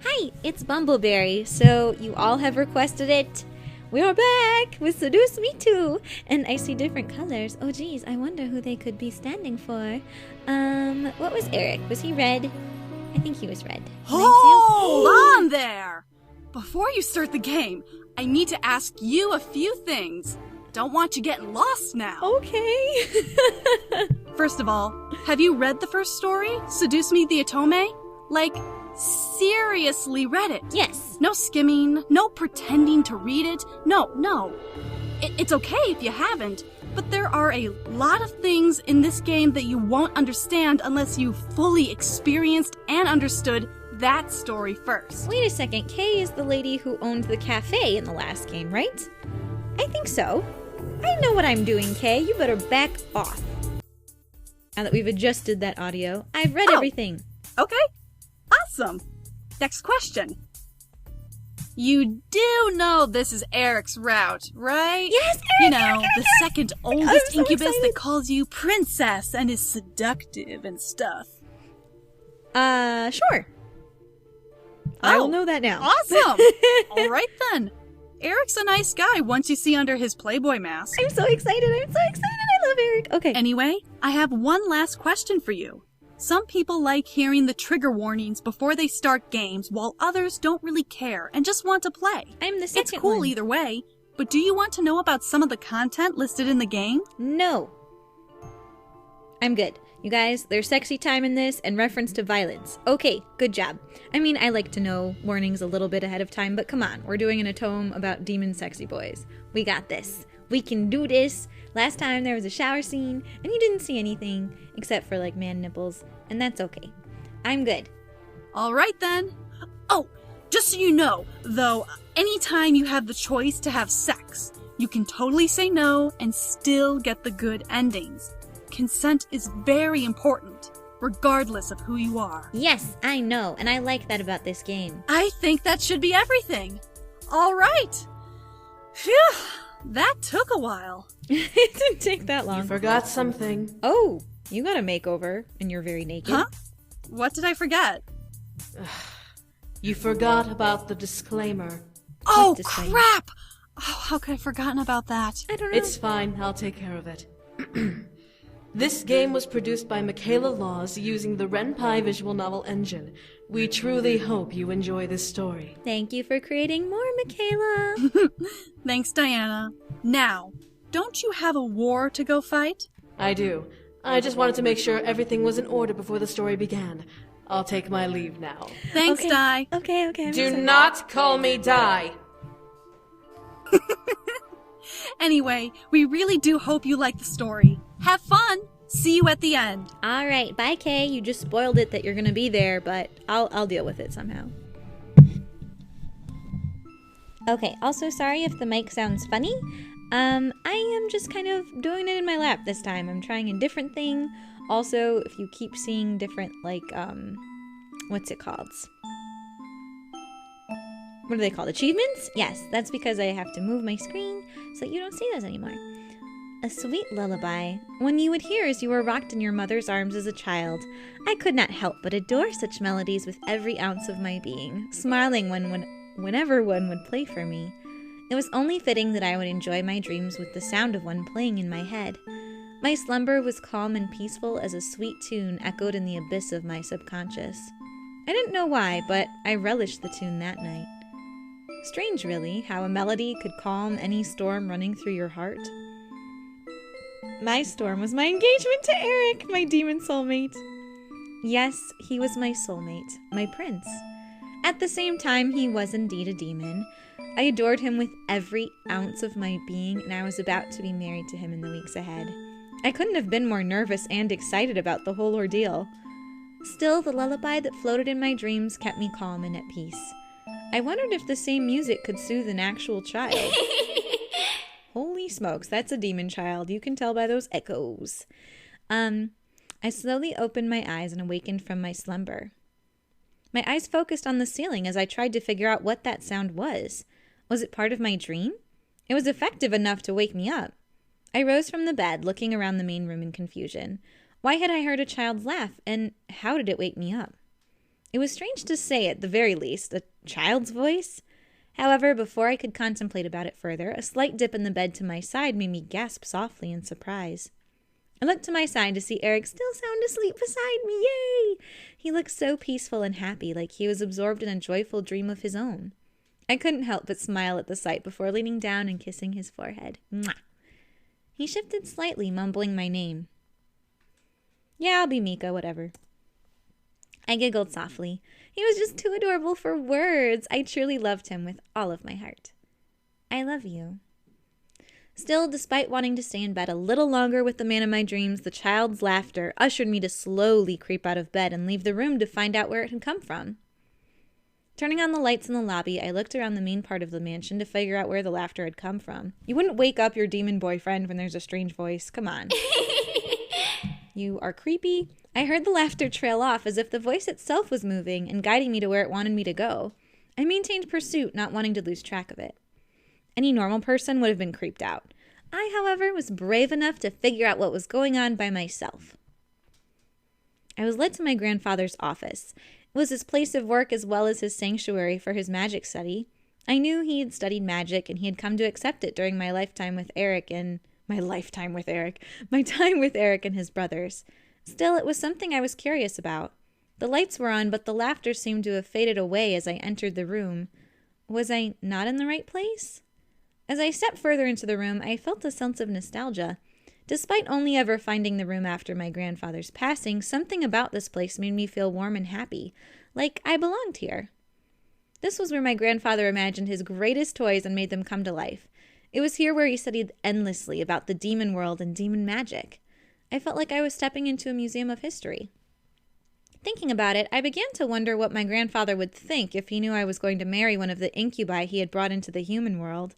Hi, it's Bumbleberry. So you all have requested it. We are back with Seduce Me Too. And I see different colors. Oh geez, I wonder who they could be standing for. What was Erik? Was he red? I think he was red. Hold on there! Before you start the game, I need to ask you a few things. Don't want you getting lost now. Okay. First of all, have you read the first story, Seduce Me the Otome? Like, seriously read it? Yes. No skimming, no pretending to read it. No. It's okay if you haven't, but there are a lot of things in this game that you won't understand unless you fully experienced and understood that story first. Wait a second, Kay is the lady who owned the cafe in the last game, right? I think so. I know what I'm doing, Kay. You better back off. Now that we've adjusted that audio, I've read everything. Okay. Awesome. Next question. You do know this is Erik's route, right? Yes, Erik! You know, Erik, the second oldest incubus that calls you princess and is seductive and stuff. Sure. I will know that now. Awesome. All right then. Erik's a nice guy once you see under his Playboy mask. I'm so excited. I love Erik. Okay. Anyway, I have one last question for you. Some people like hearing the trigger warnings before they start games, while others don't really care and just want to play. I'm the second It's cool one. either way, but do you want to know about some of the content listed in the game? No. I'm good. You guys, there's sexy time in this and reference to violence. Okay, good job. I mean, I like to know warnings a little bit ahead of time, but come on, we're doing an atome about demon sexy boys. We got this. We can do this. Last time there was a shower scene, and you didn't see anything, except for, like, man nipples, and that's okay. I'm good. All right then. Oh, just so you know, though, anytime you have the choice to have sex, you can totally say no and still get the good endings. Consent is very important, regardless of who you are. Yes, I know, and I like that about this game. I think that should be everything. All right. Phew, that took a while. It didn't take that long. You forgot something. Oh, you got a makeover, and you're very naked. Huh? What did I forget? You forgot about the disclaimer. Oh, disclaimer? crap! Oh, how could I have forgotten about that? I don't know. It's fine, I'll take care of it. This game was produced by Michaela Laws using the Ren'Py visual novel engine. We truly hope you enjoy this story. Thank you for creating more, Michaela. Thanks, Diana. Now, don't you have a war to go fight? I do. I just wanted to make sure everything was in order before the story began. I'll take my leave now. Thanks, Okay. Di. Okay. I'm Do sorry. not call me Di. Anyway, we really do hope you like the story. Have fun! See you at the end. All right, bye, Kay. You just spoiled it that you're gonna be there, but I'll deal with it somehow. Okay. Also, sorry if the mic sounds funny. I am just kind of doing it in my lap this time. I'm trying a different thing. Also, if you keep seeing different, like, what's it called? What are they called? Achievements? Yes, that's because I have to move my screen so you don't see those anymore. A sweet lullaby, one you would hear as you were rocked in your mother's arms as a child. I could not help but adore such melodies with every ounce of my being, smiling whenever one would play for me. It was only fitting that I would enjoy my dreams with the sound of one playing in my head. My slumber was calm and peaceful as a sweet tune echoed in the abyss of my subconscious. I didn't know why, but I relished the tune that night. Strange, really, how a melody could calm any storm running through your heart. My storm was my engagement to Erik, my demon soulmate. Yes, he was my soulmate, my prince. At the same time, he was indeed a demon. I adored him with every ounce of my being, and I was about to be married to him in the weeks ahead. I couldn't have been more nervous and excited about the whole ordeal. Still, the lullaby that floated in my dreams kept me calm and at peace. I wondered if the same music could soothe an actual child. Holy smokes, that's a demon child. You can tell by those echoes. I slowly opened my eyes and awakened from my slumber. My eyes focused on the ceiling as I tried to figure out what that sound was. Was it part of my dream? It was effective enough to wake me up. I rose from the bed, looking around the main room in confusion. Why had I heard a child laugh, and how did it wake me up? It was strange to say, at the very least, a child's voice. However, before I could contemplate about it further, a slight dip in the bed to my side made me gasp softly in surprise. I looked to my side to see Erik still sound asleep beside me. Yay! He looked so peaceful and happy, like he was absorbed in a joyful dream of his own. I couldn't help but smile at the sight before leaning down and kissing his forehead. Mwah! He shifted slightly, mumbling my name. Yeah, I'll be Mika, whatever. I giggled softly. He was just too adorable for words. I truly loved him with all of my heart. I love you. Still, despite wanting to stay in bed a little longer with the man of my dreams, the child's laughter ushered me to slowly creep out of bed and leave the room to find out where it had come from. Turning on the lights in the lobby, I looked around the main part of the mansion to figure out where the laughter had come from. You wouldn't wake up your demon boyfriend when there's a strange voice. Come on. You are creepy. I heard the laughter trail off as if the voice itself was moving and guiding me to where it wanted me to go. I maintained pursuit, not wanting to lose track of it. Any normal person would have been creeped out. I, however, was brave enough to figure out what was going on by myself. I was led to my grandfather's office. It was his place of work as well as his sanctuary for his magic study. I knew he had studied magic and he had come to accept it during my time with Erik and his brothers. Still, it was something I was curious about. The lights were on, but the laughter seemed to have faded away as I entered the room. Was I not in the right place? As I stepped further into the room, I felt a sense of nostalgia. Despite only ever finding the room after my grandfather's passing, something about this place made me feel warm and happy, like I belonged here. This was where my grandfather imagined his greatest toys and made them come to life. It was here where he studied endlessly about the demon world and demon magic. I felt like I was stepping into a museum of history. Thinking about it, I began to wonder what my grandfather would think if he knew I was going to marry one of the incubi he had brought into the human world.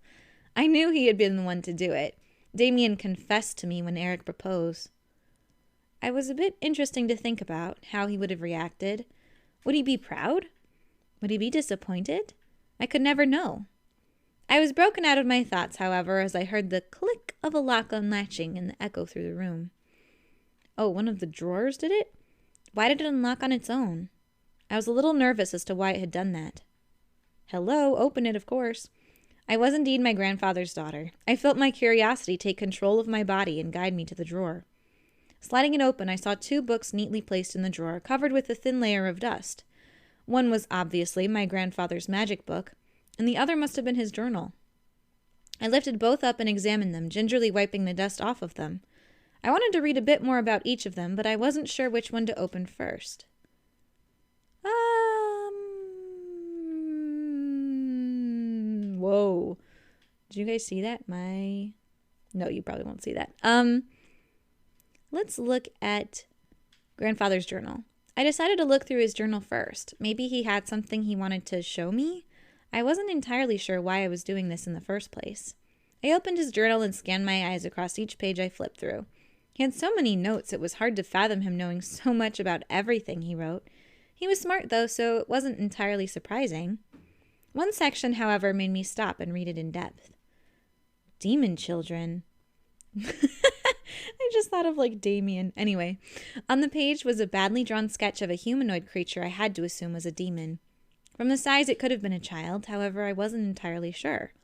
I knew he had been the one to do it. Damien confessed to me when Erik proposed. I was a bit interesting to think about how he would have reacted. Would he be proud? Would he be disappointed? I could never know. I was broken out of my thoughts, however, as I heard the click of a lock unlatching and the echo through the room. Oh, one of the drawers did it? Why did it unlock on its own? I was a little nervous as to why it had done that. Hello, open it, of course. I was indeed my grandfather's daughter. I felt my curiosity take control of my body and guide me to the drawer. Sliding it open, I saw 2 books neatly placed in the drawer, covered with a thin layer of dust. One was obviously my grandfather's magic book, and the other must have been his journal. I lifted both up and examined them, gingerly wiping the dust off of them. I wanted to read a bit more about each of them, but I wasn't sure which one to open first. Whoa. Did you guys see that? No, you probably won't see that. Let's look at grandfather's journal. I decided to look through his journal first. Maybe he had something he wanted to show me? I wasn't entirely sure why I was doing this in the first place. I opened his journal and scanned my eyes across each page I flipped through. He had so many notes, it was hard to fathom him knowing so much about everything he wrote. He was smart, though, so it wasn't entirely surprising. One section, however, made me stop and read it in depth. Demon children. I just thought of, Damien. Anyway, on the page was a badly drawn sketch of a humanoid creature I had to assume was a demon. From the size, it could have been a child, however, I wasn't entirely sure.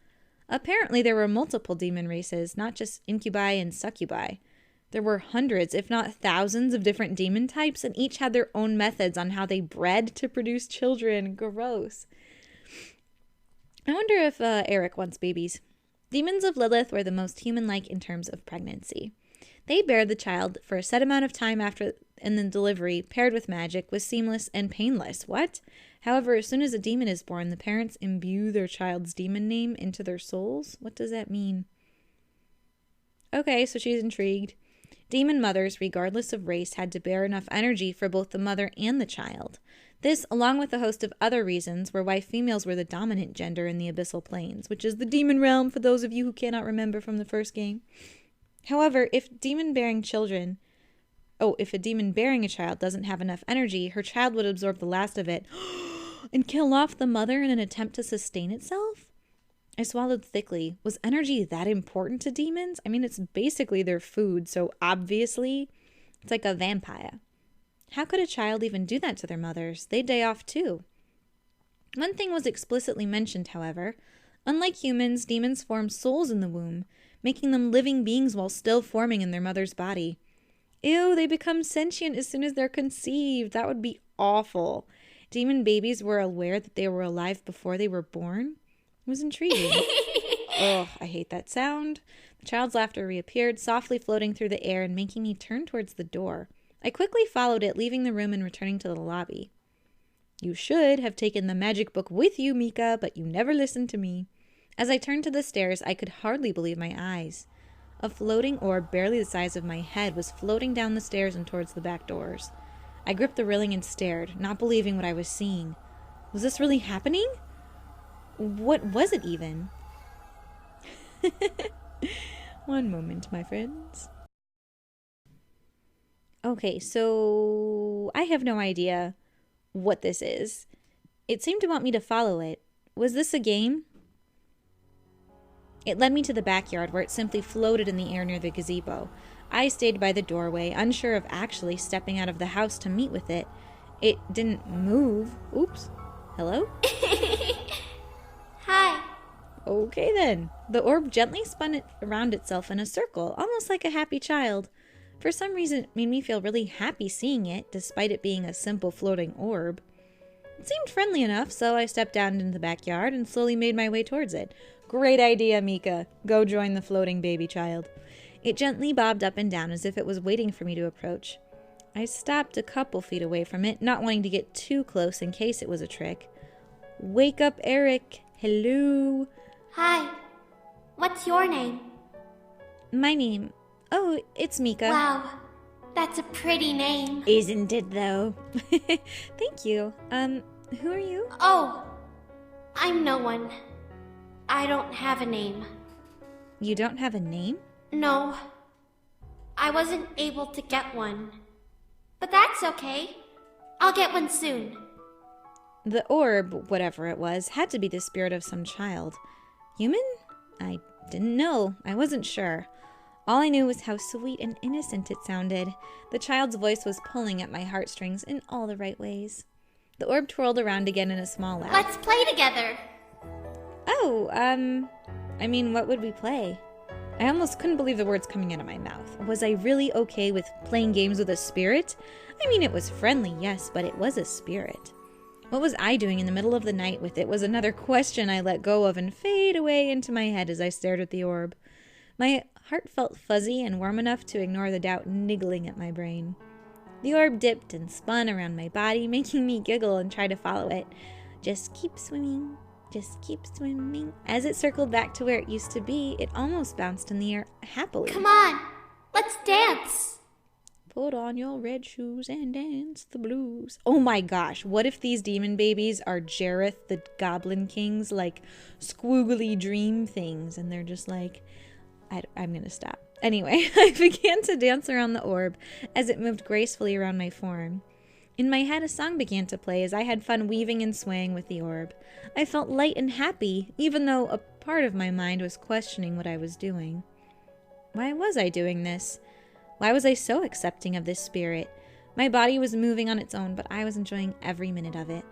Apparently, there were multiple demon races, not just incubi and succubi. There were hundreds, if not thousands, of different demon types, and each had their own methods on how they bred to produce children. Gross. I wonder if Erik wants babies. Demons of Lilith were the most human-like in terms of pregnancy. They bear the child for a set amount of time after, and then delivery, paired with magic, was seamless and painless. What? However, as soon as a demon is born, the parents imbue their child's demon name into their souls? What does that mean? Okay, so she's intrigued. Demon mothers, regardless of race, had to bear enough energy for both the mother and the child. This, along with a host of other reasons, were why females were the dominant gender in the Abyssal Planes, which is the demon realm for those of you who cannot remember from the first game. However, if a demon bearing a child doesn't have enough energy, her child would absorb the last of it and kill off the mother in an attempt to sustain itself? I swallowed thickly. Was energy that important to demons? I mean, it's basically their food, so obviously it's like a vampire. How could a child even do that to their mothers? They'd die off too. One thing was explicitly mentioned, however. Unlike humans, demons form souls in the womb, making them living beings while still forming in their mother's body. Ew, they become sentient as soon as they're conceived. That would be awful. Demon babies were aware that they were alive before they were born? It was intriguing. Ugh, I hate that sound. The child's laughter reappeared, softly floating through the air and making me turn towards the door. I quickly followed it, leaving the room and returning to the lobby. You should have taken the magic book with you, Mika, but you never listened to me. As I turned to the stairs, I could hardly believe my eyes. A floating orb barely the size of my head was floating down the stairs and towards the back doors. I gripped the railing and stared, not believing what I was seeing. Was this really happening? What was it even? One moment, my friends. Okay, so I have no idea what this is. It seemed to want me to follow it. Was this a game? It led me to the backyard where it simply floated in the air near the gazebo. I stayed by the doorway, unsure of actually stepping out of the house to meet with it. It didn't move. Oops. Hello? Hi. Okay then. The orb gently spun it around itself in a circle, almost like a happy child. For some reason, it made me feel really happy seeing it, despite it being a simple floating orb. It seemed friendly enough, so I stepped down into the backyard and slowly made my way towards it. Great idea, Mika. Go join the floating baby child. It gently bobbed up and down as if it was waiting for me to approach. I stopped a couple feet away from it, not wanting to get too close in case it was a trick. Wake up, Erik. Hello. Hi. What's your name? My name... Oh, it's Mika. Wow. That's a pretty name. Isn't it, though? Thank you. Who are you? Oh, I'm no one. I don't have a name. You don't have a name? No. I wasn't able to get one. But that's okay. I'll get one soon. The orb, whatever it was, had to be the spirit of some child. Human? I didn't know. I wasn't sure. All I knew was how sweet and innocent it sounded. The child's voice was pulling at my heartstrings in all the right ways. The orb twirled around again in a small laugh. Let's play together. Oh, what would we play? I almost couldn't believe the words coming out of my mouth. Was I really okay with playing games with a spirit? I mean, it was friendly, yes, but it was a spirit. What was I doing in the middle of the night with it was another question I let go of and fade away into my head as I stared at the orb. My heart felt fuzzy and warm enough to ignore the doubt niggling at my brain. The orb dipped and spun around my body, making me giggle and try to follow it. Just keep swimming. Just keep swimming. As it circled back to where it used to be, it almost bounced in the air happily. Come on, let's dance. Put on your red shoes and dance the blues. Oh my gosh, what if these demon babies are Jareth the Goblin King's, like, squiggly dream things, and they're just like... I'm gonna stop. Anyway, I began to dance around the orb as it moved gracefully around my form. In my head, a song began to play as I had fun weaving and swaying with the orb. I felt light and happy, even though a part of my mind was questioning what I was doing. Why was I doing this? Why was I so accepting of this spirit? My body was moving on its own, but I was enjoying every minute of it.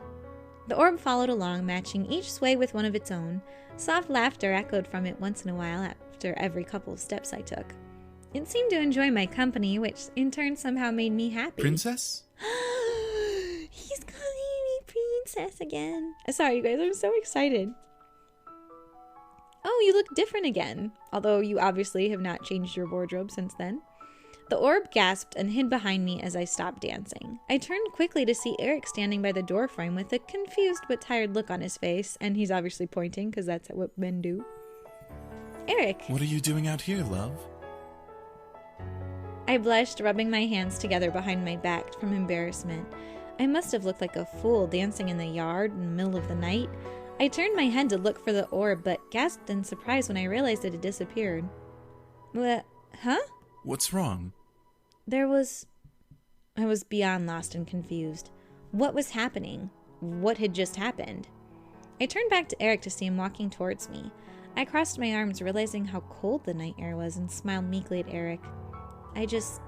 The orb followed along, matching each sway with one of its own. Soft laughter echoed from it once in a while after every couple of steps I took. It seemed to enjoy my company, which in turn somehow made me happy. Princess? He's calling me princess again. Sorry, you guys, I'm so excited. Oh, you look different again. Although you obviously have not changed your wardrobe since then. The orb gasped and hid behind me as I stopped dancing. I turned quickly to see Erik standing by the doorframe with a confused but tired look on his face, and he's obviously pointing because that's what men do. Erik! What are you doing out here, love? I blushed, rubbing my hands together behind my back from embarrassment. I must have looked like a fool dancing in the yard in the middle of the night. I turned my head to look for the orb, but gasped in surprise when I realized it had disappeared. Huh? What's wrong? I was beyond lost and confused. What was happening? What had just happened? I turned back to Erik to see him walking towards me. I crossed my arms, realizing how cold the night air was, and smiled meekly at Erik. I just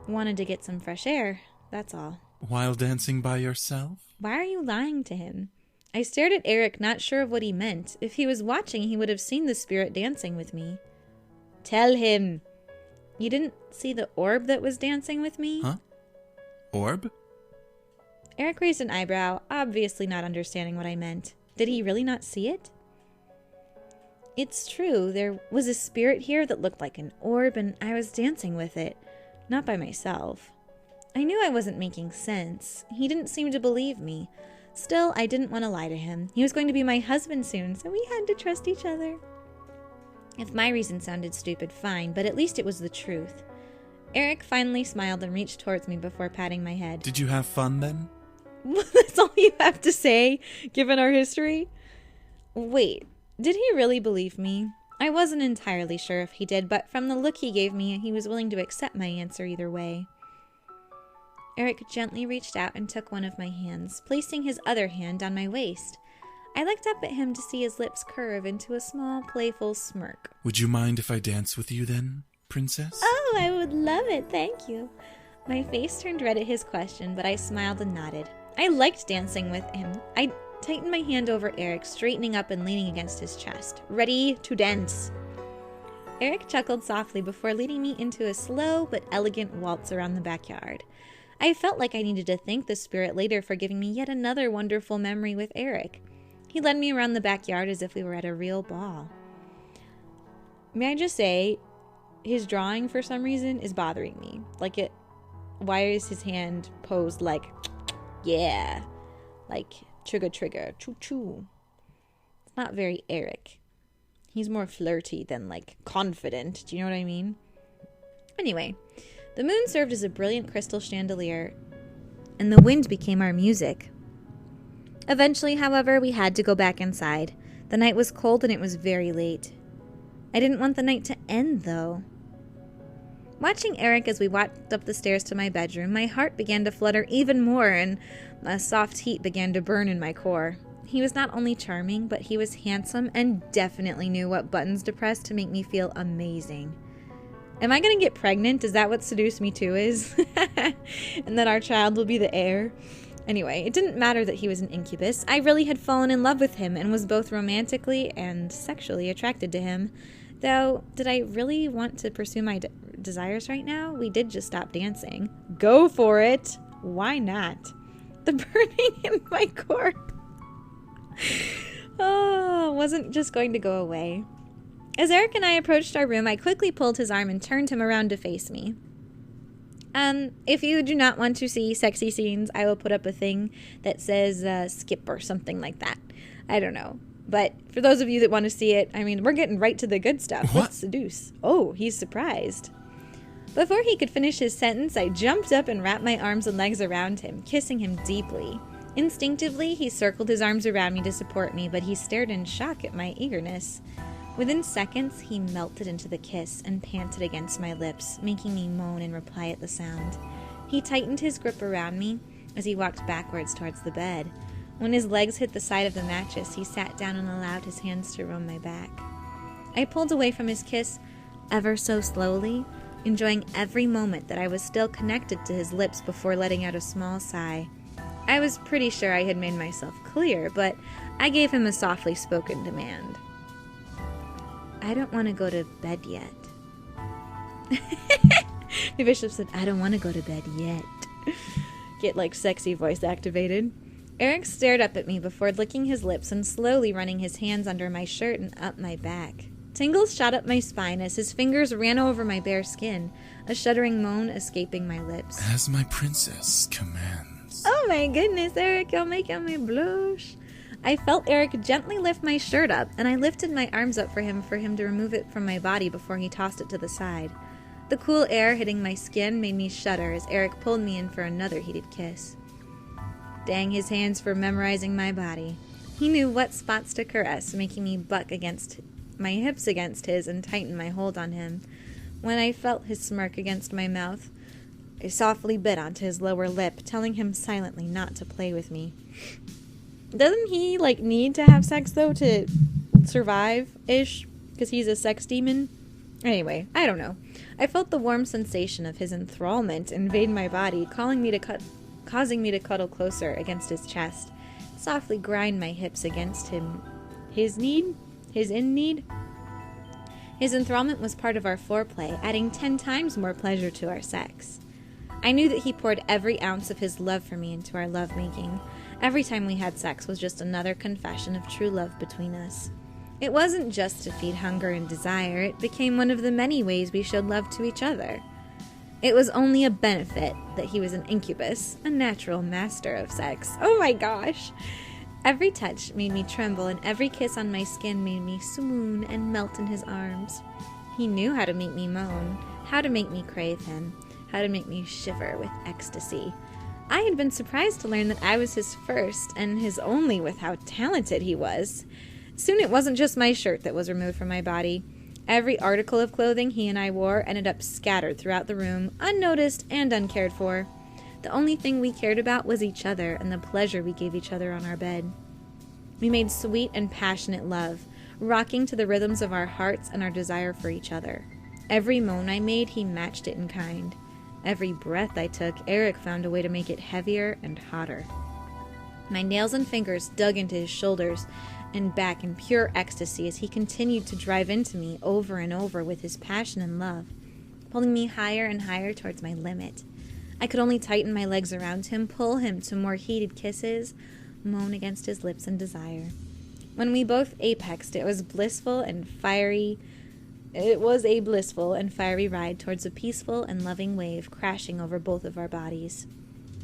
wanted to get some fresh air. That's all. While dancing by yourself? Why are you lying to him? I stared at Erik, not sure of what he meant. If he was watching, he would have seen the spirit dancing with me. Tell him. You didn't see the orb that was dancing with me? Huh? Orb? Erik raised an eyebrow, obviously not understanding what I meant. Did he really not see it? It's true, there was a spirit here that looked like an orb, and I was dancing with it. Not by myself. I knew I wasn't making sense. He didn't seem to believe me. Still, I didn't want to lie to him. He was going to be my husband soon, so we had to trust each other. If my reason sounded stupid, fine, but at least it was the truth. Erik finally smiled and reached towards me before patting my head. Did you have fun then? That's all you have to say, given our history? Wait, did he really believe me? I wasn't entirely sure if he did, but from the look he gave me, he was willing to accept my answer either way. Erik gently reached out and took one of my hands, placing his other hand on my waist. I looked up at him to see his lips curve into a small, playful smirk. Would you mind if I dance with you then, princess? Oh, I would love it, thank you. My face turned red at his question, but I smiled and nodded. I liked dancing with him. I tightened my hand over Erik, straightening up and leaning against his chest. Ready to dance. Erik chuckled softly before leading me into a slow but elegant waltz around the backyard. I felt like I needed to thank the spirit later for giving me yet another wonderful memory with Erik. He led me around the backyard as if we were at a real ball. May I just say, his drawing for some reason is bothering me. Why is his hand posed like, yeah, like trigger, choo-choo. It's not very Erik. He's more flirty than confident. Do you know what I mean? Anyway, the moon served as a brilliant crystal chandelier, and the wind became our music. Eventually, however, we had to go back inside. The night was cold and it was very late. I didn't want the night to end, though. Watching Erik as we walked up the stairs to my bedroom, my heart began to flutter even more and a soft heat began to burn in my core. He was not only charming, but he was handsome and definitely knew what buttons to press to make me feel amazing. Am I going to get pregnant? Is that what Seduce Me 2 is? And that our child will be the heir? Anyway, it didn't matter that he was an incubus. I really had fallen in love with him and was both romantically and sexually attracted to him. Though, did I really want to pursue my desires right now? We did just stop dancing. Go for it! Why not? The burning in my core wasn't just going to go away. As Erik and I approached our room, I quickly pulled his arm and turned him around to face me. If you do not want to see sexy scenes, I will put up a thing that says skip or something like that. I don't know. But for those of you that want to see it, I mean, we're getting right to the good stuff. What? Let's seduce. Oh, he's surprised. Before he could finish his sentence, I jumped up and wrapped my arms and legs around him, kissing him deeply. Instinctively, he circled his arms around me to support me, but he stared in shock at my eagerness. Within seconds, he melted into the kiss and panted against my lips, making me moan in reply at the sound. He tightened his grip around me as he walked backwards towards the bed. When his legs hit the side of the mattress, he sat down and allowed his hands to roam my back. I pulled away from his kiss ever so slowly, enjoying every moment that I was still connected to his lips before letting out a small sigh. I was pretty sure I had made myself clear, but I gave him a softly spoken demand. I don't want to go to bed yet. The bishop said, I don't want to go to bed yet. Get sexy voice activated. Erik stared up at me before licking his lips and slowly running his hands under my shirt and up my back. Tingles shot up my spine as his fingers ran over my bare skin, a shuddering moan escaping my lips. As my princess commands. Oh my goodness, Erik, you're making me blush. I felt Erik gently lift my shirt up, and I lifted my arms up for him to remove it from my body before he tossed it to the side. The cool air hitting my skin made me shudder as Erik pulled me in for another heated kiss. Dang his hands for memorizing my body. He knew what spots to caress, making me buck against my hips against his and tighten my hold on him. When I felt his smirk against my mouth, I softly bit onto his lower lip, telling him silently not to play with me. Doesn't he, need to have sex, though, to survive-ish? Because he's a sex demon? Anyway, I don't know. I felt the warm sensation of his enthrallment invade my body, causing me to cuddle closer against his chest, softly grind my hips against him. His in need. His enthrallment was part of our foreplay, adding 10 times more pleasure to our sex. I knew that he poured every ounce of his love for me into our lovemaking. Every time we had sex was just another confession of true love between us. It wasn't just to feed hunger and desire, it became one of the many ways we showed love to each other. It was only a benefit that he was an incubus, a natural master of sex. Oh my gosh! Every touch made me tremble, and every kiss on my skin made me swoon and melt in his arms. He knew how to make me moan, how to make me crave him, how to make me shiver with ecstasy. I had been surprised to learn that I was his first, and his only, with how talented he was. Soon it wasn't just my shirt that was removed from my body. Every article of clothing he and I wore ended up scattered throughout the room, unnoticed and uncared for. The only thing we cared about was each other and the pleasure we gave each other on our bed. We made sweet and passionate love, rocking to the rhythms of our hearts and our desire for each other. Every moan I made, he matched it in kind. Every breath I took, Erik found a way to make it heavier and hotter. My nails and fingers dug into his shoulders and back in pure ecstasy as he continued to drive into me over and over with his passion and love, pulling me higher and higher towards my limit. I could only tighten my legs around him, pull him to more heated kisses, moan against his lips in desire. When we both apexed, it was a blissful and fiery ride towards a peaceful and loving wave crashing over both of our bodies.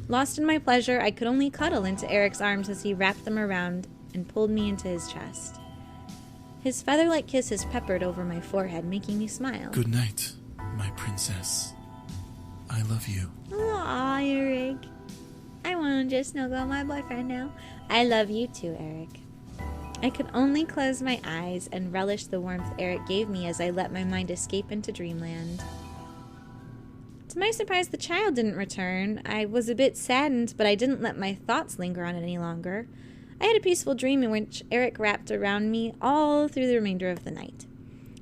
Lost in my pleasure, I could only cuddle into Erik's arms as he wrapped them around and pulled me into his chest. His feather-like kisses peppered over my forehead, making me smile. Good night, my princess. I love you. Aw, Erik. I want to just snuggle my boyfriend now. I love you too, Erik. I could only close my eyes and relish the warmth Erik gave me as I let my mind escape into dreamland. To my surprise, the child didn't return. I was a bit saddened, but I didn't let my thoughts linger on it any longer. I had a peaceful dream in which Erik wrapped around me all through the remainder of the night.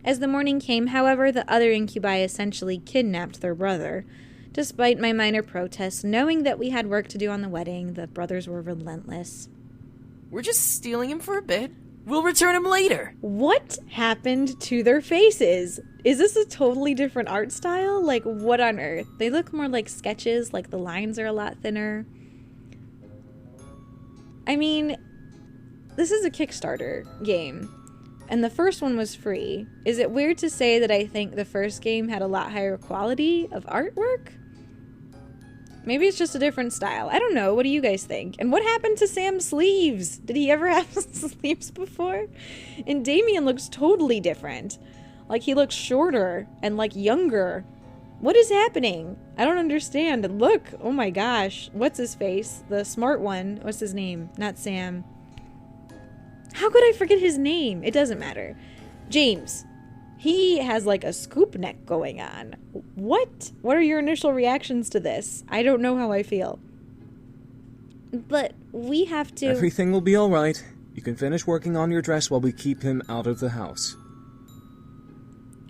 As the morning came, however, the other incubi essentially kidnapped their brother. Despite my minor protests, knowing that we had work to do on the wedding, the brothers were relentless. We're just stealing him for a bit. We'll return him later. What happened to their faces? Is this a totally different art style? Like, what on earth? They look more like sketches, like the lines are a lot thinner. I mean, this is a Kickstarter game, and the first one was free. Is it weird to say that I think the first game had a lot higher quality of artwork? Maybe it's just a different style. I don't know. What do you guys think? And what happened to Sam's sleeves? Did he ever have sleeves before? And Damien looks totally different. Like, he looks shorter and, like, younger. What is happening? I don't understand. And look, oh my gosh. What's his face? The smart one. What's his name? Not Sam. How could I forget his name? It doesn't matter. James. He has like a scoop neck going on. What? What are your initial reactions to this? I don't know how I feel. But we have to... Everything will be alright. You can finish working on your dress while we keep him out of the house.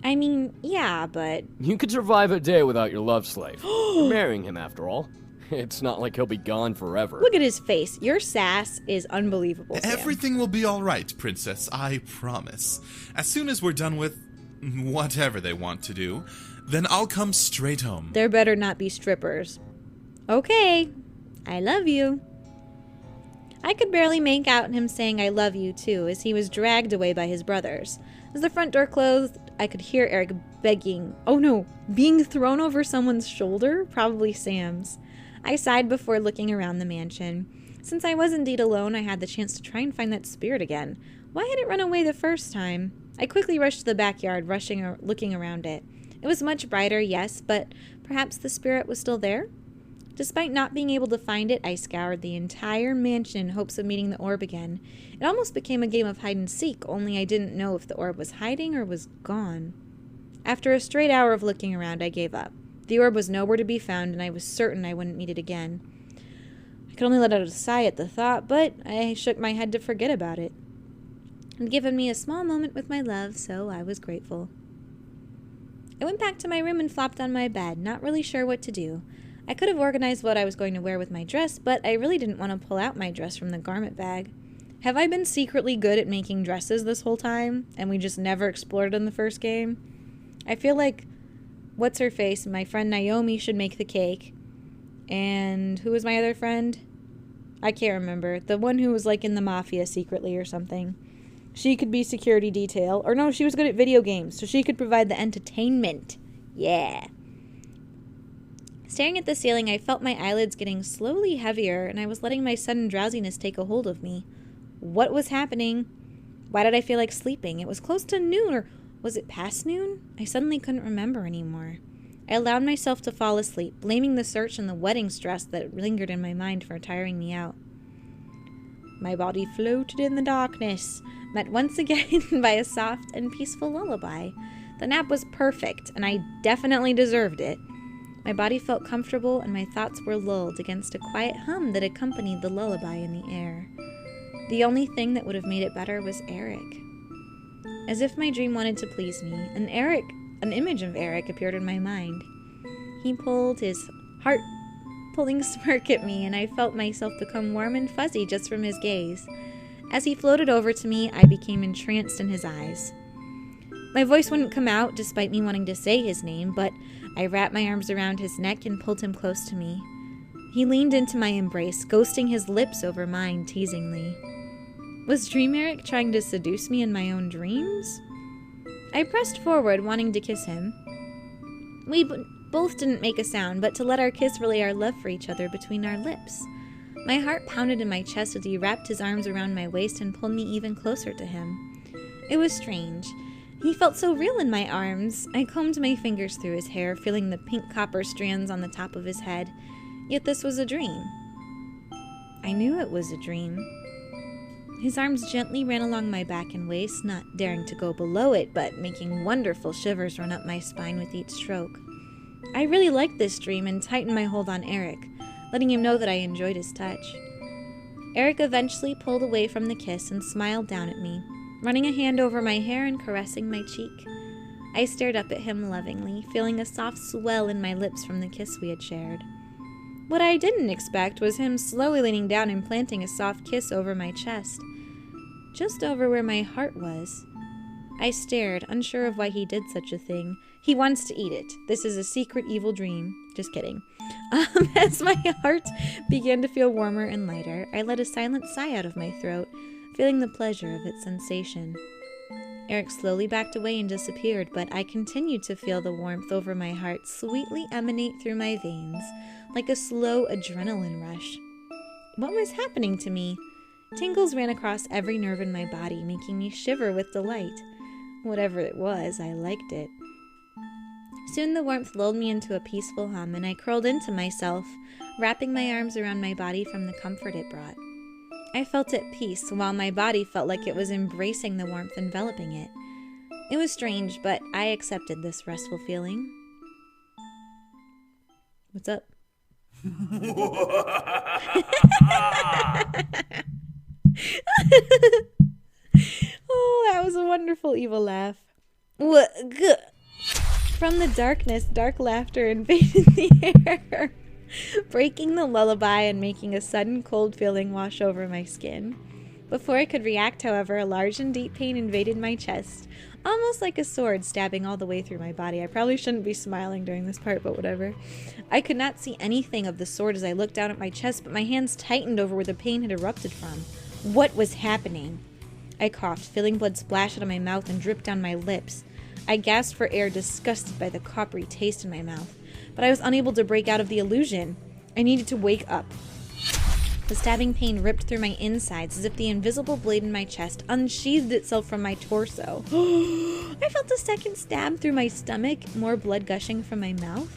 I mean, yeah, but... You could survive a day without your love slave. You're marrying him, after all. It's not like he'll be gone forever. Look at his face. Your sass is unbelievable, Sam. Everything will be all right, princess, I promise. As soon as we're done with whatever they want to do, then I'll come straight home. There better not be strippers. Okay, I love you. I could barely make out him saying I love you too as he was dragged away by his brothers. As the front door closed, I could hear Erik begging, oh no, being thrown over someone's shoulder, probably Sam's. I sighed before looking around the mansion. Since I was indeed alone, I had the chance to try and find that spirit again. Why had it run away the first time? I quickly rushed to the backyard, looking around it. It was much brighter, yes, but perhaps the spirit was still there? Despite not being able to find it, I scoured the entire mansion in hopes of meeting the orb again. It almost became a game of hide and seek, only I didn't know if the orb was hiding or was gone. After a straight hour of looking around, I gave up. The orb was nowhere to be found, and I was certain I wouldn't meet it again. I could only let out a sigh at the thought, but I shook my head to forget about it. It had given me a small moment with my love, so I was grateful. I went back to my room and flopped on my bed, not really sure what to do. I could have organized what I was going to wear with my dress, but I really didn't want to pull out my dress from the garment bag. Have I been secretly good at making dresses this whole time, and we just never explored it in the first game? I feel like, what's-her-face, my friend Naomi should make the cake. And who was my other friend? I can't remember. The one who was like in the mafia secretly or something. She could be security detail. Or no, she was good at video games, so she could provide the entertainment. Yeah. Staring at the ceiling, I felt my eyelids getting slowly heavier, and I was letting my sudden drowsiness take a hold of me. What was happening? Why did I feel like sleeping? It was close to noon, or was it past noon? I suddenly couldn't remember anymore. I allowed myself to fall asleep, blaming the search and the wedding stress that lingered in my mind for tiring me out. My body floated in the darkness, met once again by a soft and peaceful lullaby. The nap was perfect, and I definitely deserved it. My body felt comfortable, and my thoughts were lulled against a quiet hum that accompanied the lullaby in the air. The only thing that would have made it better was Erik. As if my dream wanted to please me, an image of Erik appeared in my mind. He pulled his heart-pulling smirk at me, and I felt myself become warm and fuzzy just from his gaze. As he floated over to me, I became entranced in his eyes. My voice wouldn't come out, despite me wanting to say his name, but I wrapped my arms around his neck and pulled him close to me. He leaned into my embrace, ghosting his lips over mine teasingly. Was Dream Erik trying to seduce me in my own dreams? I pressed forward, wanting to kiss him. We both didn't make a sound, but to let our kiss relay our love for each other between our lips. My heart pounded in my chest as he wrapped his arms around my waist and pulled me even closer to him. It was strange. He felt so real in my arms. I combed my fingers through his hair, feeling the pink copper strands on the top of his head. Yet this was a dream. I knew it was a dream. His arms gently ran along my back and waist, not daring to go below it, but making wonderful shivers run up my spine with each stroke. I really liked this dream and tightened my hold on Erik, letting him know that I enjoyed his touch. Erik eventually pulled away from the kiss and smiled down at me, running a hand over my hair and caressing my cheek. I stared up at him lovingly, feeling a soft swell in my lips from the kiss we had shared. What I didn't expect was him slowly leaning down and planting a soft kiss over my chest, just over where my heart was. I stared, unsure of why he did such a thing. He wants to eat it. This is a secret evil dream. Just kidding. As my heart began to feel warmer and lighter, I let a silent sigh out of my throat, feeling the pleasure of its sensation. Erik slowly backed away and disappeared, but I continued to feel the warmth over my heart sweetly emanate through my veins, like a slow adrenaline rush. What was happening to me? Tingles ran across every nerve in my body, making me shiver with delight. Whatever it was, I liked it. Soon the warmth lulled me into a peaceful hum, and I curled into myself, wrapping my arms around my body from the comfort it brought. I felt at peace, while my body felt like it was embracing the warmth enveloping it. It was strange, but I accepted this restful feeling. What's up? Oh, that was a wonderful evil laugh. From the darkness, dark laughter invaded the air, breaking the lullaby and making a sudden cold feeling wash over my skin. Before I could react, however, a large and deep pain invaded my chest, almost like a sword stabbing all the way through my body. I probably shouldn't be smiling during this part, but whatever. I could not see anything of the sword as I looked down at my chest, but my hands tightened over where the pain had erupted from. What was happening? I coughed, feeling blood splash out of my mouth and drip down my lips. I gasped for air, disgusted by the coppery taste in my mouth, but I was unable to break out of the illusion. I needed to wake up. The stabbing pain ripped through my insides as if the invisible blade in my chest unsheathed itself from my torso. I felt a second stab through my stomach, more blood gushing from my mouth.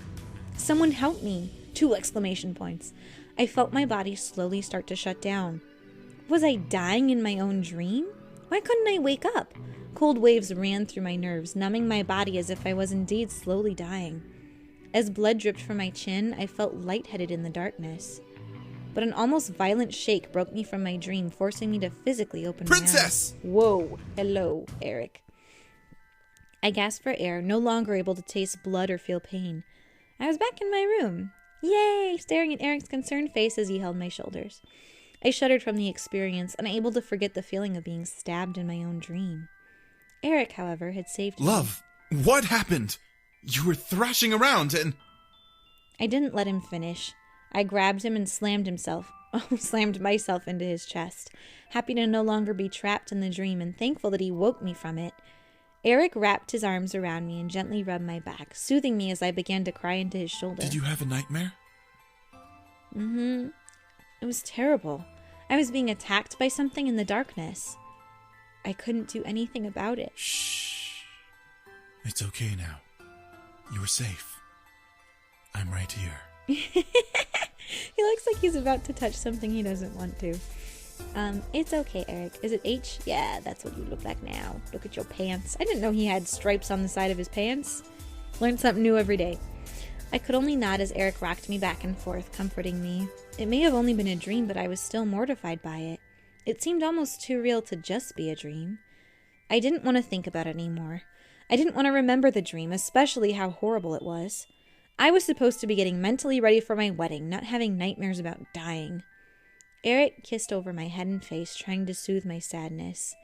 Someone help me! 2 exclamation points. I felt my body slowly start to shut down. Was I dying in my own dream? Why couldn't I wake up? Cold waves ran through my nerves, numbing my body as if I was indeed slowly dying. As blood dripped from my chin, I felt lightheaded in the darkness. But an almost violent shake broke me from my dream, forcing me to physically open my eyes. Princess! Whoa. Hello, Erik. I gasped for air, no longer able to taste blood or feel pain. I was back in my room. Yay! Staring at Eric's concerned face as he held my shoulders. I shuddered from the experience, unable to forget the feeling of being stabbed in my own dream. Erik, however, had saved me. Love, what happened? You were thrashing around and... I didn't let him finish. I grabbed him and slammed myself into his chest, happy to no longer be trapped in the dream and thankful that he woke me from it. Erik wrapped his arms around me and gently rubbed my back, soothing me as I began to cry into his shoulder. Did you have a nightmare? Mm-hmm. It was terrible. I was being attacked by something in the darkness. I couldn't do anything about it. Shh. It's okay now. You were safe. I'm right here. He looks like he's about to touch something he doesn't want to. It's okay, Erik. Is it H? Yeah, that's what you look like now. Look at your pants. I didn't know he had stripes on the side of his pants. Learn something new every day. I could only nod as Erik rocked me back and forth, comforting me. It may have only been a dream, but I was still mortified by it. It seemed almost too real to just be a dream. I didn't want to think about it anymore. I didn't want to remember the dream, especially how horrible it was. I was supposed to be getting mentally ready for my wedding, not having nightmares about dying. Erik kissed over my head and face, trying to soothe my sadness.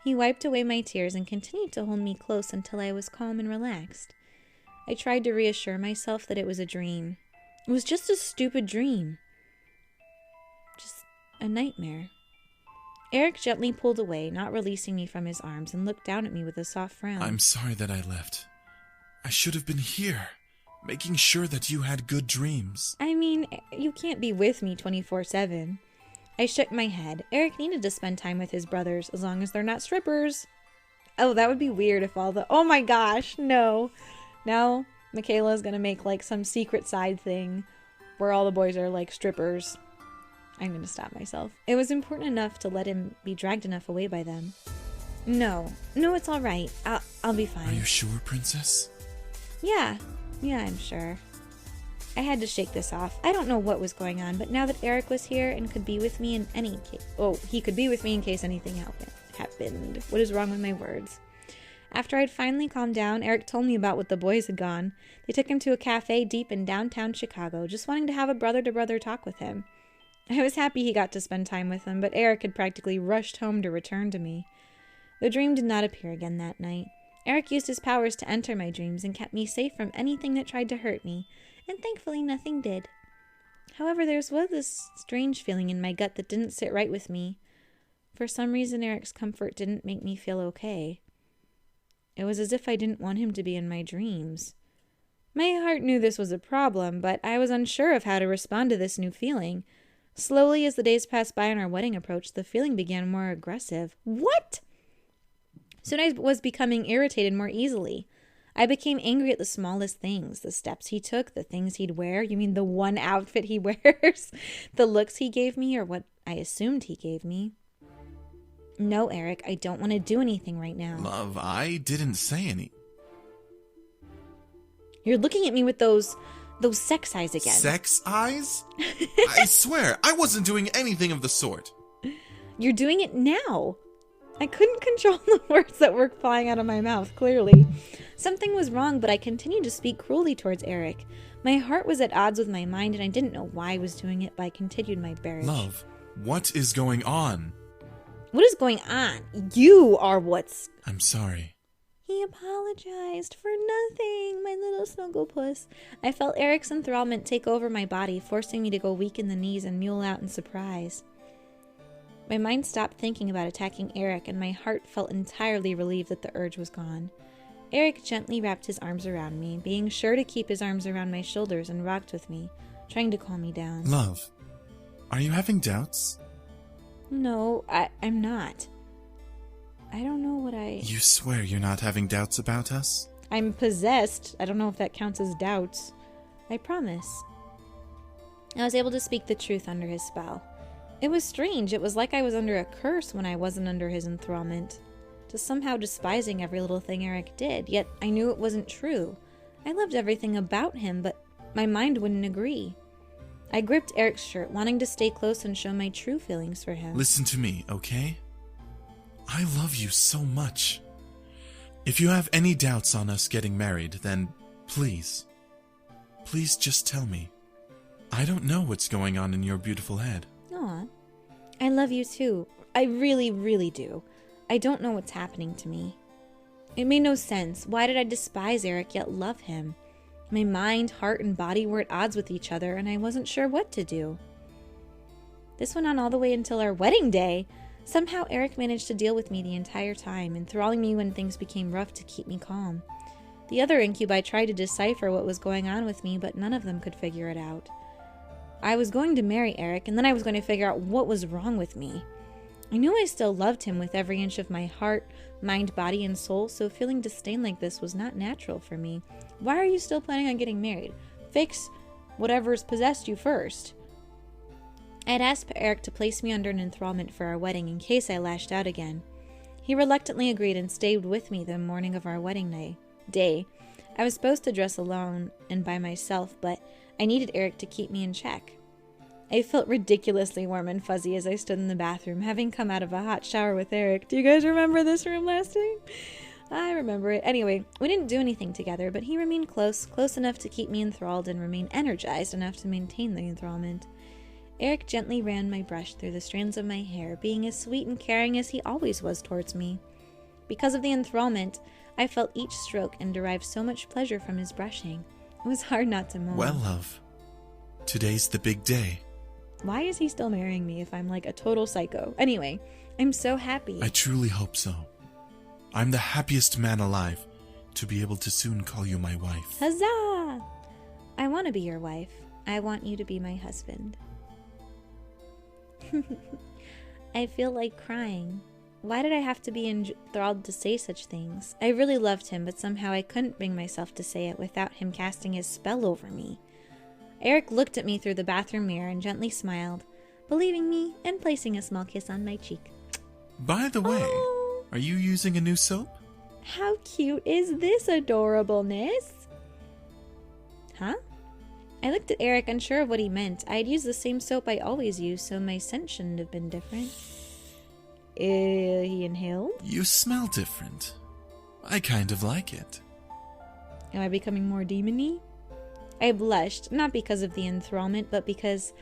He wiped away my tears and continued to hold me close until I was calm and relaxed. I tried to reassure myself that it was a dream. It was just a stupid dream. Just a nightmare. Erik gently pulled away, not releasing me from his arms, and looked down at me with a soft frown. I'm sorry that I left. I should have been here, making sure that you had good dreams. I mean, you can't be with me 24/7. I shook my head. Erik needed to spend time with his brothers, as long as they're not strippers. Oh, that would be weird if all the... Oh my gosh, no. Now, Michaela's gonna make, like, some secret side thing where all the boys are, like, strippers. I'm gonna stop myself. It was important enough to let him be dragged enough away by them. No, it's all right. I'll be fine. Are you sure, Princess? Yeah, I'm sure. I had to shake this off. I don't know what was going on, but now that Erik was here and could be with me in any case... Oh, he could be with me in case anything happened. What is wrong with my words? After I'd finally calmed down, Erik told me about what the boys had gone. They took him to a cafe deep in downtown Chicago, just wanting to have a brother-to-brother talk with him. I was happy he got to spend time with him, but Erik had practically rushed home to return to me. The dream did not appear again that night. Erik used his powers to enter my dreams and kept me safe from anything that tried to hurt me, and thankfully nothing did. However, there was this strange feeling in my gut that didn't sit right with me. For some reason, Erik's comfort didn't make me feel okay. It was as if I didn't want him to be in my dreams. My heart knew this was a problem, but I was unsure of how to respond to this new feeling. Slowly, as the days passed by and our wedding approached, the feeling began more aggressive. What? Soon I was becoming irritated more easily. I became angry at the smallest things, the steps he took, the things he'd wear. You mean the one outfit he wears? The looks he gave me, or what I assumed he gave me. No, Erik, I don't want to do anything right now. Love, I didn't say any. You're looking at me with those sex eyes again. Sex eyes? I swear, I wasn't doing anything of the sort. You're doing it now. I couldn't control the words that were flying out of my mouth, clearly. Something was wrong, but I continued to speak cruelly towards Erik. My heart was at odds with my mind, and I didn't know why I was doing it, but I continued my barrage. Love, what is going on? What is going on? You are what's... I'm sorry. He apologized for nothing, my little snugglepuss. I felt Erik's enthrallment take over my body, forcing me to go weak in the knees and mule out in surprise. My mind stopped thinking about attacking Erik, and my heart felt entirely relieved that the urge was gone. Erik gently wrapped his arms around me, being sure to keep his arms around my shoulders, and rocked with me, trying to calm me down. Love, are you having doubts? No, I'm not. I don't know what I... You swear you're not having doubts about us? I'm possessed. I don't know if that counts as doubts. I promise. I was able to speak the truth under his spell. It was strange. It was like I was under a curse when I wasn't under his enthrallment. Just somehow despising every little thing Erik did, yet I knew it wasn't true. I loved everything about him, but my mind wouldn't agree. I gripped Erik's shirt, wanting to stay close and show my true feelings for him. Listen to me, okay? I love you so much. If you have any doubts on us getting married, then please just tell me. I don't know what's going on in your beautiful head. Aw. I love you too. I really, really do. I don't know what's happening to me. It made no sense. Why did I despise Erik yet love him? My mind, heart, and body were at odds with each other, and I wasn't sure what to do. This went on all the way until our wedding day. Somehow Erik managed to deal with me the entire time, enthralling me when things became rough to keep me calm. The other incubi tried to decipher what was going on with me, but none of them could figure it out. I was going to marry Erik, and then I was going to figure out what was wrong with me. I knew I still loved him with every inch of my heart, mind, body, and soul, so feeling disdain like this was not natural for me. Why are you still planning on getting married? Fix whatever's possessed you first. I had asked Erik to place me under an enthrallment for our wedding in case I lashed out again. He reluctantly agreed and stayed with me the morning of our wedding day. I was supposed to dress alone and by myself, but I needed Erik to keep me in check. I felt ridiculously warm and fuzzy as I stood in the bathroom, having come out of a hot shower with Erik. Do you guys remember this room last time? I remember it. Anyway, we didn't do anything together, but he remained close enough to keep me enthralled and remain energized enough to maintain the enthrallment. Erik gently ran my brush through the strands of my hair, being as sweet and caring as he always was towards me. Because of the enthrallment, I felt each stroke and derived so much pleasure from his brushing. It was hard not to moan. Well, love, today's the big day. Why is he still marrying me if I'm like a total psycho? Anyway, I'm so happy. I truly hope so. I'm the happiest man alive to be able to soon call you my wife. Huzzah! I want to be your wife. I want you to be my husband. I feel like crying. Why did I have to be enthralled to say such things? I really loved him, but somehow I couldn't bring myself to say it without him casting his spell over me. Erik looked at me through the bathroom mirror and gently smiled, believing me and placing a small kiss on my cheek. By the way, Are you using a new soap? How cute is this adorableness? Huh? I looked at Erik, unsure of what he meant. I had used the same soap I always use, so my scent shouldn't have been different. He inhaled. You smell different. I kind of like it. Am I becoming more demon-y? I blushed, not because of the enthrallment, but because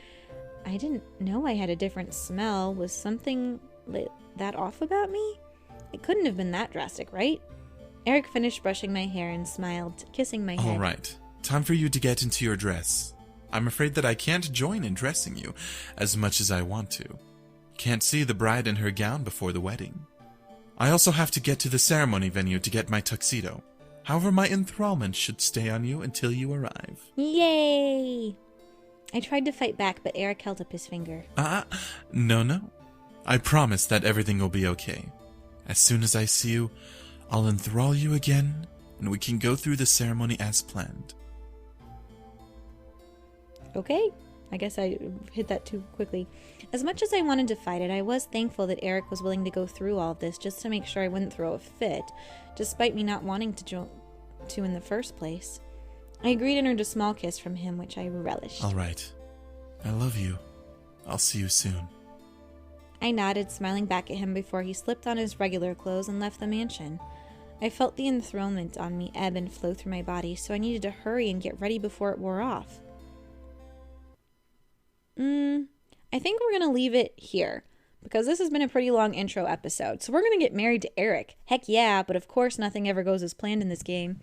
I didn't know I had a different smell. Was something that off about me? It couldn't have been that drastic, right? Erik finished brushing my hair and smiled, kissing my head. All right. Time for you to get into your dress. I'm afraid that I can't join in dressing you as much as I want to. Can't see the bride in her gown before the wedding. I also have to get to the ceremony venue to get my tuxedo. However, my enthrallment should stay on you until you arrive. Yay! I tried to fight back, but Erik held up his finger. No. I promise that everything will be okay. As soon as I see you, I'll enthrall you again, and we can go through the ceremony as planned. Okay. I guess I hit that too quickly. As much as I wanted to fight it, I was thankful that Erik was willing to go through all of this just to make sure I wouldn't throw a fit, despite me not wanting to in the first place. I agreed and earned a small kiss from him, which I relished. All right. I love you. I'll see you soon. I nodded, smiling back at him before he slipped on his regular clothes and left the mansion. I felt the enthrallment on me ebb and flow through my body, so I needed to hurry and get ready before it wore off. I think we're going to leave it here, because this has been a pretty long intro episode. So we're going to get married to Erik. Heck yeah, but of course nothing ever goes as planned in this game.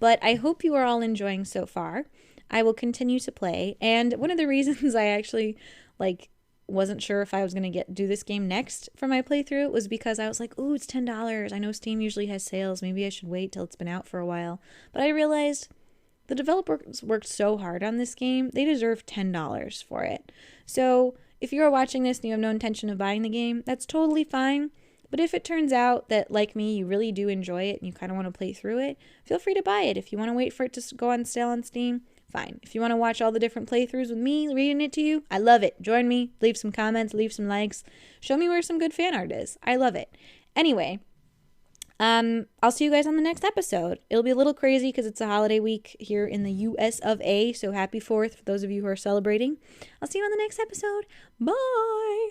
But I hope you are all enjoying so far. I will continue to play, and one of the reasons I actually, wasn't sure if I was going to do this game next for my playthrough was because I was like, ooh, it's $10. I know Steam usually has sales. Maybe I should wait till it's been out for a while. But I realized the developers worked so hard on this game, they deserve $10 for it. So if you are watching this and you have no intention of buying the game, that's totally fine. But if it turns out that, like me, you really do enjoy it and you kind of want to play through it, feel free to buy it. If you want to wait for it to go on sale on Steam, fine. If you want to watch all the different playthroughs with me reading it to you, I love it. Join me, leave some comments, leave some likes, show me where some good fan art is. I love it. Anyway, I'll see you guys on the next episode. It'll be a little crazy because it's a holiday week here in the US of A, so happy 4th for those of you who are celebrating. I'll see you on the next episode. Bye!